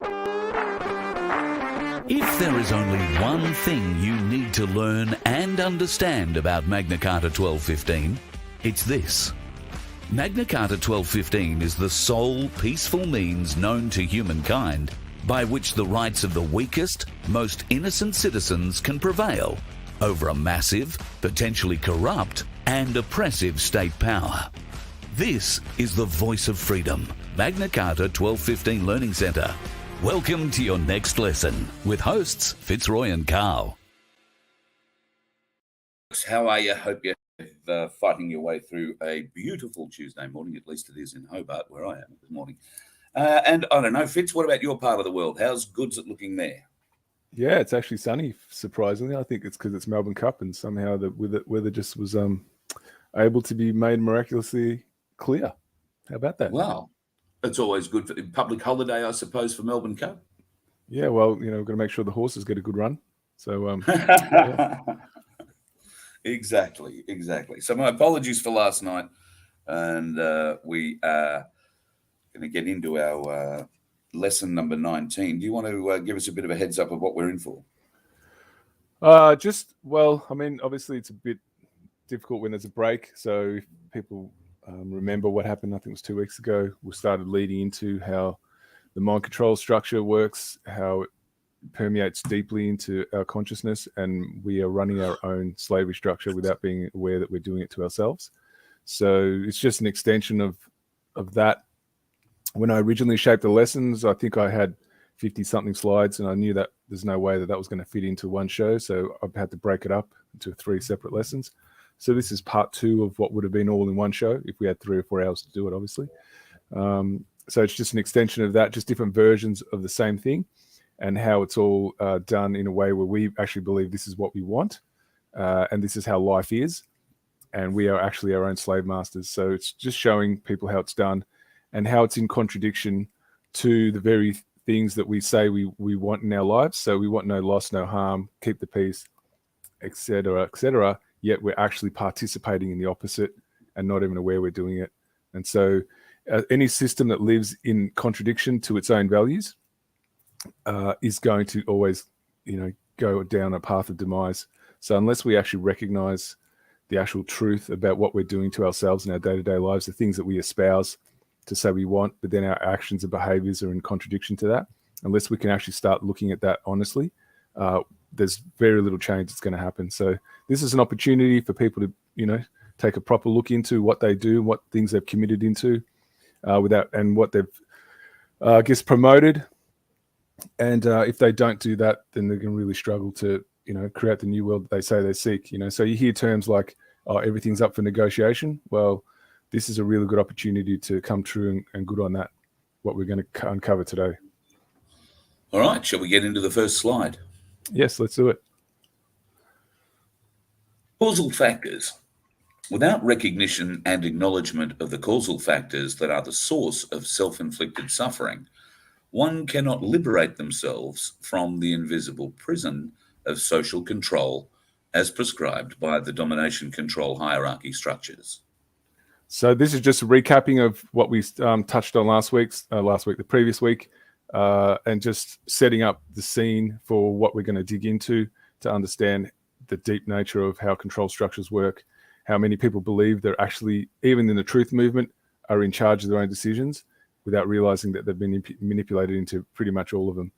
If there is only one thing you need to learn and understand about Magna Carta 1215, it's this. Magna Carta 1215 is the sole peaceful means known to humankind by which the rights of the weakest, most innocent citizens can prevail over a massive, potentially corrupt and oppressive state power. This is the voice of freedom, Magna Carta 1215 Learning Centre. Welcome to your next lesson with hosts Fitzroy and Carl. How are you? Hope you're fighting your way through a beautiful Tuesday morning. At least it is in Hobart, where I am this morning. And I don't know, Fitz, what about your part of the world? How's goods it looking there? Yeah, it's actually sunny, surprisingly. I think it's because it's Melbourne Cup and somehow the weather just was able to be made miraculously clear. How about that? Wow. It's always good for public holiday, I suppose, for Melbourne Cup. Yeah, well, we've got to make sure the horses get a good run. So, yeah. Exactly. So my apologies for last night. And we are going to get into our lesson number 19. Do you want to give us a bit of a heads up of what we're in for? Obviously it's a bit difficult when there's a break. So if people remember what happened, I think it was 2 weeks ago, we started leading into how the mind control structure works, how it permeates deeply into our consciousness, and we are running our own slavery structure without being aware that we're doing it to ourselves. So it's just an extension of that. When I originally shaped the lessons, I think I had 50-something slides, and I knew that there's no way that was going to fit into one show, so I've had to break it up into 3 separate lessons. So this is part 2 of what would have been all in one show if we had 3 or 4 hours to do it, obviously. So it's just an extension of that, just different versions of the same thing, and how it's all done in a way where we actually believe this is what we want, and this is how life is, and we are actually our own slave masters. So it's just showing people how it's done and how it's in contradiction to the very things that we say we want in our lives. So we want no loss, no harm, keep the peace, etc., etc., yet we're actually participating in the opposite and not even aware we're doing it. And so any system that lives in contradiction to its own values is going to always, go down a path of demise. So unless we actually recognize the actual truth about what we're doing to ourselves in our day-to-day lives, the things that we espouse to say we want, but then our actions and behaviors are in contradiction to that, unless we can actually start looking at that honestly, there's very little change that's going to happen. So this is an opportunity for people to, take a proper look into what they do, what things they've committed into, and what they've, promoted. And if they don't do that, then they're going to really struggle to, create the new world that they say they seek. So you hear terms like, "Oh, everything's up for negotiation." Well, this is a really good opportunity to come true and good on that, what we're going to uncover today. All right, shall we get into the first slide? Yes, let's do it. Causal factors. Without recognition and acknowledgement of the causal factors that are the source of self-inflicted suffering, one cannot liberate themselves from the invisible prison of social control as prescribed by the domination control hierarchy structures. So this is just a recapping of what we touched on the previous week, and just setting up the scene for what we're going to dig into to understand the deep nature of how control structures work, how many people believe they're actually, even in the truth movement, are in charge of their own decisions without realizing that they've been manipulated into pretty much all of them.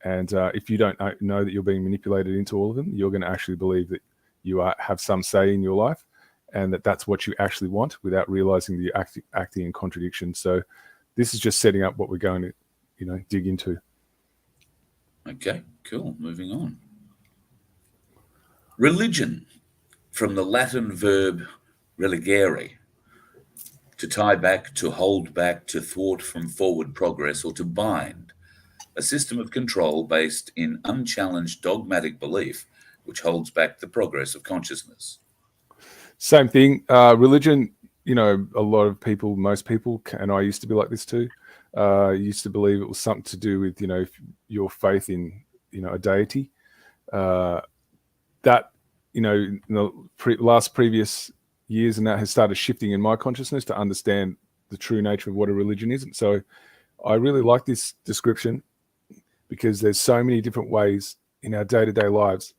And if you don't know that you're being manipulated into all of them, you're going to actually believe that you have some say in your life, and that's what you actually want without realizing that you're acting in contradiction. So this is just setting up what we're going to, dig into. Okay, cool. Moving on. Religion, from the Latin verb religere, to tie back, to hold back, to thwart from forward progress, or to bind, a system of control based in unchallenged dogmatic belief which holds back the progress of consciousness. Same thing. Religion, a lot of people, most people, and I used to be like this too, used to believe it was something to do with, your faith in, a deity. That, in the previous years, and that has started shifting in my consciousness to understand the true nature of what a religion is. And so I really like this description because there's so many different ways in our day-to-day lives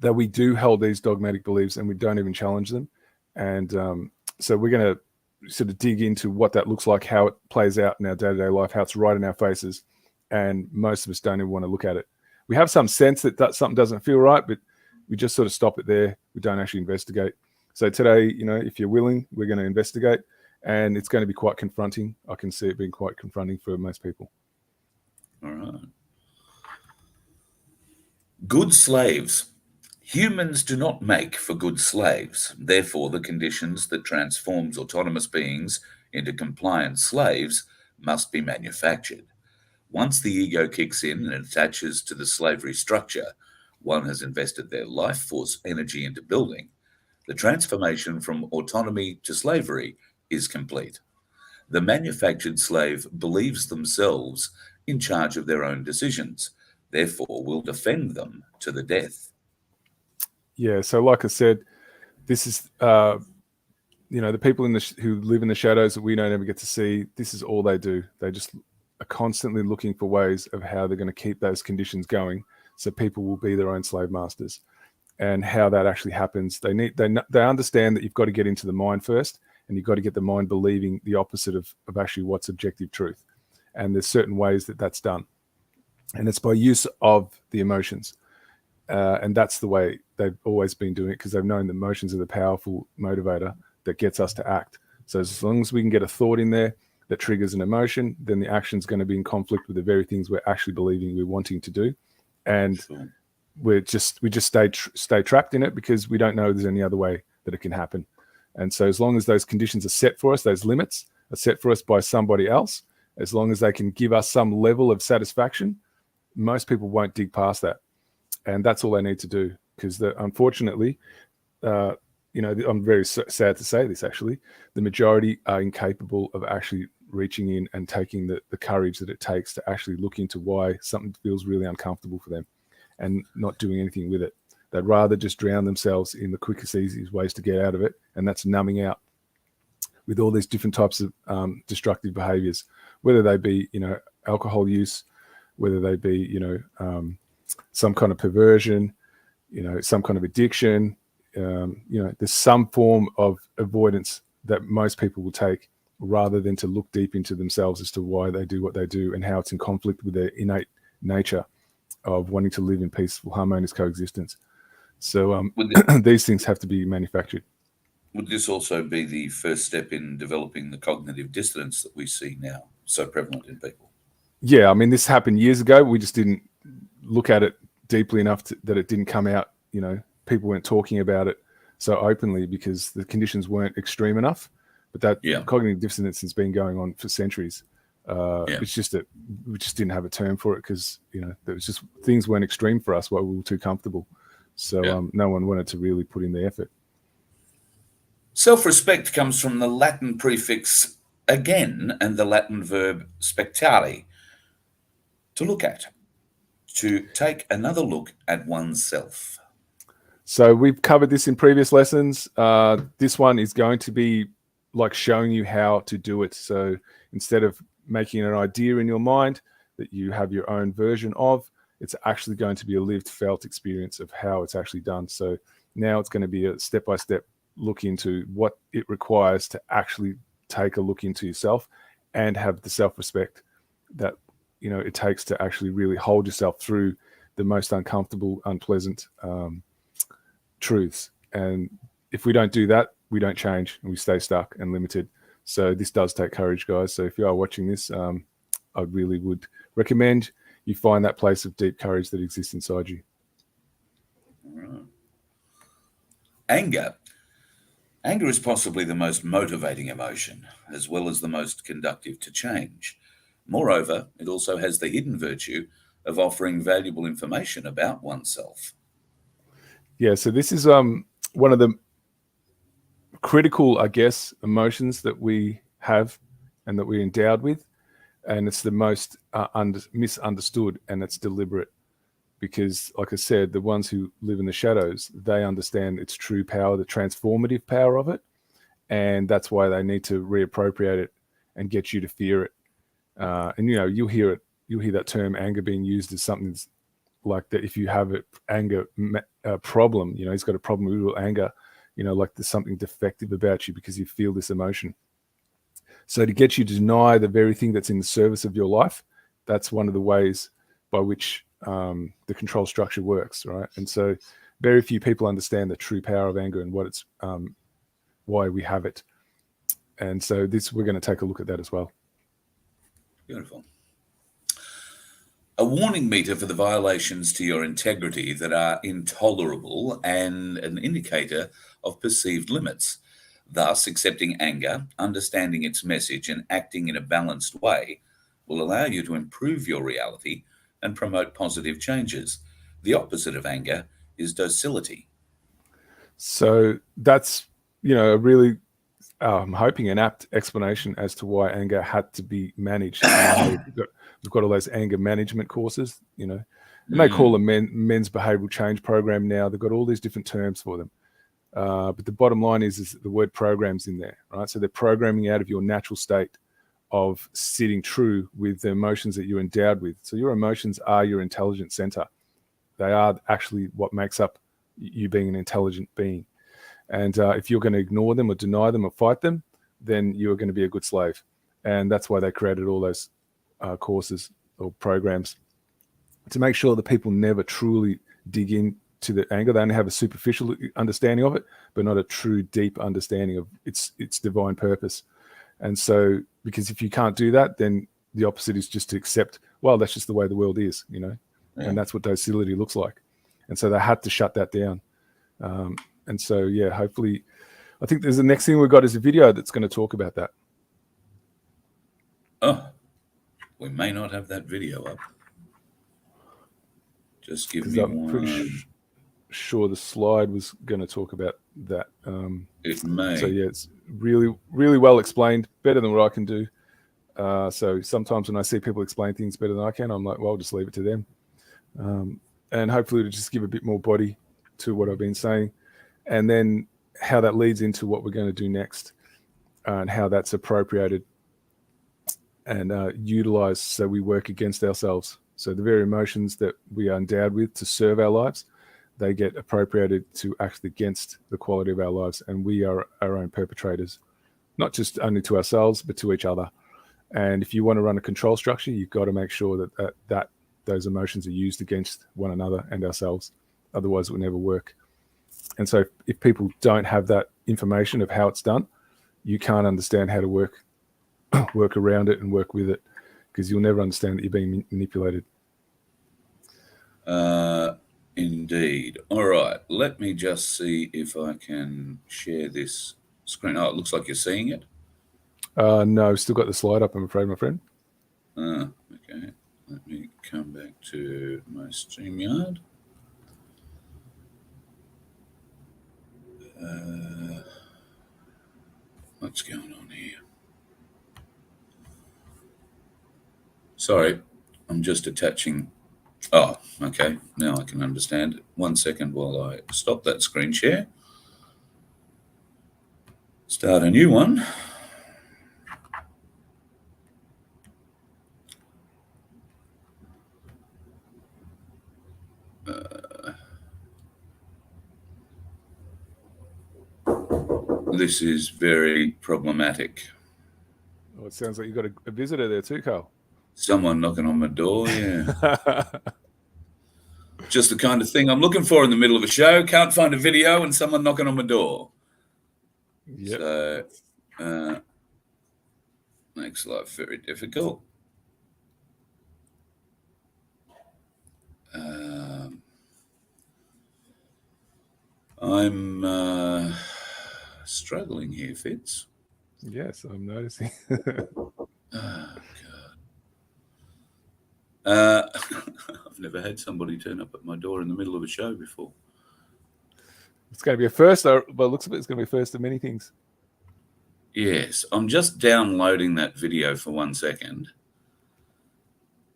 that we do hold these dogmatic beliefs and we don't even challenge them. And so we're going to sort of dig into what that looks like, how it plays out in our day-to-day life, how it's right in our faces. And most of us don't even want to look at it. We have some sense that something doesn't feel right, but we just sort of stop it there. We don't actually investigate. So today, if you're willing, we're going to investigate, and it's going to be quite confronting. I can see it being quite confronting for most people. All right. Good slaves. Humans do not make for good slaves. Therefore, the conditions that transforms autonomous beings into compliant slaves must be manufactured. Once the ego kicks in and attaches to the slavery structure one has invested their life force energy into building, the transformation from autonomy to slavery is complete. The manufactured slave believes themselves in charge of their own decisions, therefore will defend them to the death. Yeah, so like I said, this is, the people who live in the shadows that we don't ever get to see, this is all they do. They just are constantly looking for ways of how they're going to keep those conditions going so people will be their own slave masters. And how that actually happens, they understand that you've got to get into the mind first, and you've got to get the mind believing the opposite of actually what's objective truth. And there's certain ways that that's done. And it's by use of the emotions. And that's the way they've always been doing it, because they've known that emotions are the powerful motivator that gets us to act. So as long as we can get a thought in there that triggers an emotion, then the action's going to be in conflict with the very things we're actually believing we're wanting to do. And Sure. we just stay trapped in it because we don't know there's any other way that it can happen. And so as long as those conditions are set for us, those limits are set for us by somebody else, as long as they can give us some level of satisfaction, most people won't dig past that. And that's all they need to do, because unfortunately, I'm very sad to say this, actually, the majority are incapable of actually reaching in and taking the courage that it takes to actually look into why something feels really uncomfortable for them and not doing anything with it. They'd rather just drown themselves in the quickest, easiest ways to get out of it, and that's numbing out with all these different types of destructive behaviors, whether they be, alcohol use, whether they be, some kind of perversion, some kind of addiction, there's some form of avoidance that most people will take rather than to look deep into themselves as to why they do what they do and how it's in conflict with their innate nature of wanting to live in peaceful, harmonious coexistence. So these things have to be manufactured. Would this also be the first step in developing the cognitive dissonance that we see now so prevalent in people? Yeah, I mean, this happened years ago. We just didn't look at it deeply enough that it didn't come out. People weren't talking about it so openly because the conditions weren't extreme enough. But that cognitive dissonance has been going on for centuries. It's just that we just didn't have a term for it because, there was just things weren't extreme for us while we were too comfortable. So no one wanted to really put in the effort. Self-respect comes from the Latin prefix again and the Latin verb spectare, to look at, to take another look at oneself. So we've covered this in previous lessons. This one is going to be like showing you how to do it. So instead of making an idea in your mind that you have your own version of, it's actually going to be a lived, felt experience of how it's actually done. So now it's going to be a step-by-step look into what it requires to actually take a look into yourself and have the self-respect that it takes to actually really hold yourself through the most uncomfortable, unpleasant truths. And if we don't do that, we don't change and we stay stuck and limited. So this does take courage, guys. So if you are watching this, I really would recommend you find that place of deep courage that exists inside you. Right. Anger. Anger is possibly the most motivating emotion, as well as the most conductive to change. Moreover, it also has the hidden virtue of offering valuable information about oneself. Yeah, so this is one of the critical, I guess, emotions that we have and that we're endowed with. And it's the most misunderstood, and it's deliberate. Because, like I said, the ones who live in the shadows, they understand its true power, the transformative power of it. And that's why they need to reappropriate it and get you to fear it. And, you'll hear it you'll hear that term anger being used as something like that. If you have an anger problem, he's got a problem with anger, like there's something defective about you because you feel this emotion. So to get you to deny the very thing that's in the service of your life, that's one of the ways by which the control structure works, right? And so very few people understand the true power of anger and what it's why we have it. And so we're going to take a look at that as well. Beautiful. A warning meter for the violations to your integrity that are intolerable and an indicator of perceived limits. Thus, accepting anger, understanding its message, and acting in a balanced way will allow you to improve your reality and promote positive changes. The opposite of anger is docility. So that's, a really, I'm hoping, an apt explanation as to why anger had to be managed. We've got all those anger management courses, and they call them men's behavioral change program now. They've got all these different terms for them. But the bottom line is that the word program's in there, right? So they're programming out of your natural state of sitting true with the emotions that you're endowed with. So your emotions are your intelligence center. They are actually what makes up you being an intelligent being. And if you're going to ignore them or deny them or fight them, then you're going to be a good slave. And that's why they created all those courses or programs, to make sure that people never truly dig into the anger. They only have a superficial understanding of it, but not a true deep understanding of its divine purpose. And so, because if you can't do that, then the opposite is just to accept, well, that's just the way the world is, and that's what docility looks like. And so they had to shut that down. And so, hopefully, I think there's the next thing we've got is a video that's going to talk about that. Oh, we may not have that video up. Just give me I'm pretty sure the slide was going to talk about that. It may. So it's really, really well explained, better than what I can do. So sometimes when I see people explain things better than I can, I'm like, well, I'll just leave it to them. And hopefully to just give a bit more body to what I've been saying, and then how that leads into what we're going to do next, and how that's appropriated and utilized so we work against ourselves. So the very emotions that we are endowed with to serve our lives, they get appropriated to act against the quality of our lives. And we are our own perpetrators, not just only to ourselves, but to each other. And if you want to run a control structure, you've got to make sure that those emotions are used against one another and ourselves. Otherwise, it will never work. And so if people don't have that information of how it's done, you can't understand how to work around it and work with it, because you'll never understand that you're being manipulated. Indeed. All right. Let me just see if I can share this screen. Oh, it looks like you're seeing it. No, still got the slide up, I'm afraid, my friend. Okay. Let me come back to my StreamYard. What's going on here? Sorry, I'm just attaching. Oh, okay. Now I can understand. 1 second while I stop that screen share. Start a new one. This is very problematic. Oh, it sounds like you've got a visitor there too, Carl. Someone knocking on my door, yeah. Just the kind of thing I'm looking for in the middle of a show. Can't find a video and someone knocking on my door. Yep. So makes life very difficult. I'm struggling here, Fitz. Yes, I'm noticing. Oh, God. I've never had somebody turn up at my door in the middle of a show before. It's going to be a first, but it looks like it's going to be a first of many things. Yes, I'm just downloading that video for 1 second.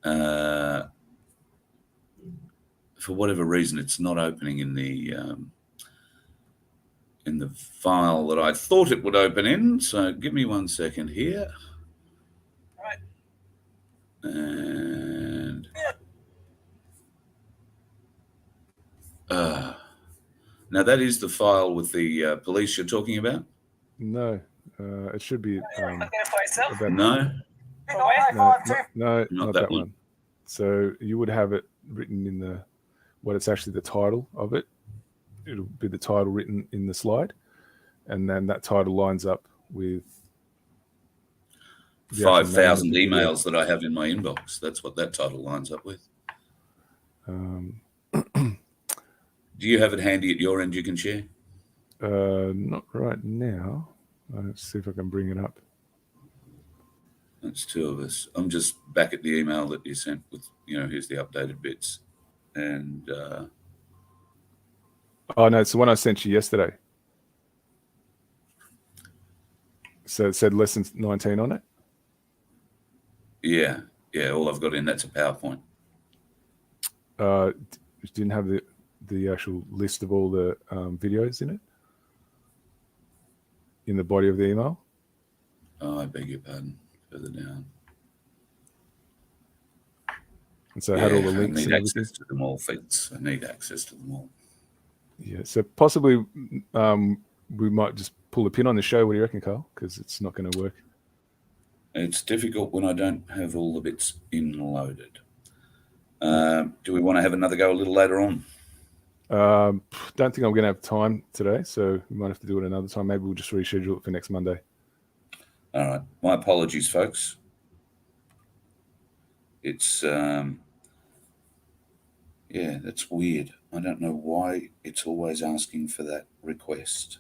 For whatever reason, it's not opening in the file that I thought it would open in. So give me 1 second here. Right. Now, that is the file with the police you're talking about? No, it should be. About No, no, not not that that one. one. So you would have it written in the what it's actually the title of it. It'll be the title written in the slide, and then that title lines up with the actual name of 5,000 the video. emails that I have in my inbox. That's what that title lines up with. Do you have it handy at your end you can share? Not right now. Let's see if I can bring it up. That's two of us. I'm just back at the email that you sent with, here's the updated bits. And Oh no, it's the one I sent you yesterday. So it said lesson 19 on it. yeah, all I've got in that's a PowerPoint. Didn't have the actual list of all the videos in it in the body of the email. Oh, I beg your pardon. Further down. And so it had all the links I and need everything. access to them all, Fitz. I need access to them all. Yeah, so possibly we might just pull a pin on the show. What do you reckon, Carl? Because it's not going to work. It's difficult when I don't have all the bits loaded. Do we want to have another go a little later on? Don't think I'm going to have time today, so we might have to do it another time. Maybe we'll just reschedule it for next Monday. All right. My apologies, folks. It's, that's weird. I don't know why it's always asking for that request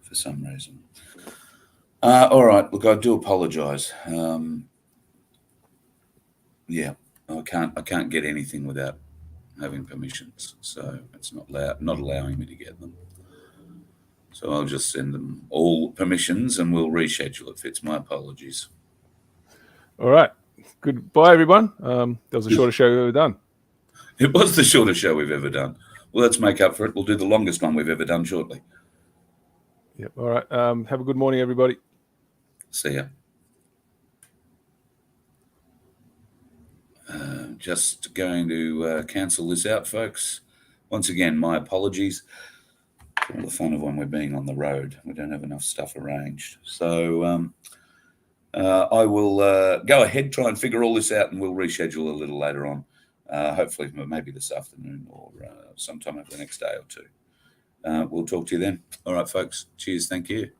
for some reason. All right. Look, I do apologize. I can't get anything without having permissions, so it's not allowing me to get them. So I'll just send them all permissions and we'll reschedule it. Fitz, my apologies. All right. Goodbye, everyone. That was the shortest show we've ever done. It was the shortest show we've ever done. Well, let's make up for it. We'll do the longest one we've ever done shortly. Yep. All right. Have a good morning, everybody. See ya. Just going to cancel this out, folks. Once again, my apologies. All the fun of when we're being on the road. We don't have enough stuff arranged. So I will go ahead, try and figure all this out, and we'll reschedule a little later on. Hopefully, maybe this afternoon or sometime over the next day or two. We'll talk to you then. All right, folks. Cheers. Thank you.